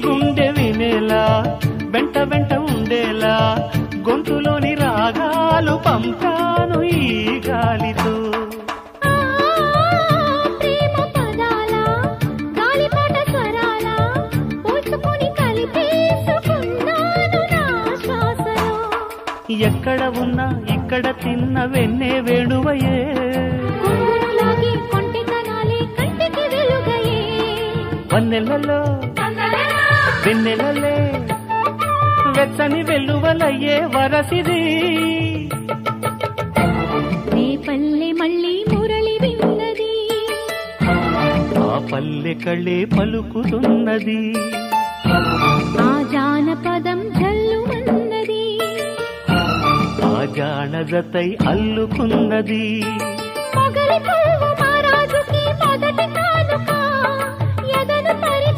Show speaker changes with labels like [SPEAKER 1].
[SPEAKER 1] గుండె వినేలా వెంట వెంట ఉండేలా గొంతులోని రాగాలు పంపాను ఈ గాలితో.
[SPEAKER 2] ప్రేమ పదాల గాలిపాట స్వరాల పోల్చుకొని కలిపేసుకున్నాను నా శ్వాసలో.
[SPEAKER 1] ఎక్కడ ఉన్నా ఇక్కడ తిన్న వెన్నే వేణువయే
[SPEAKER 2] కొంగులాగి కొంటెతనాలే కంటికి వెలుగయే.
[SPEAKER 1] వన్నెలలో వెన్నెలలే వెచ్చని వెల్లువలయ్యే వరసిది.
[SPEAKER 2] రేపల్లె మళ్ళీ మురళి విన్నది,
[SPEAKER 1] ఆ పల్లె కళ్ళే పలుకుతున్నది,
[SPEAKER 2] ఆ జానపదం జల్లుమన్నది,
[SPEAKER 1] ఆ జానజతై అల్లుకున్నది.
[SPEAKER 2] మొగలి పువ్వు మహారాజుకి మొదటి కానుక.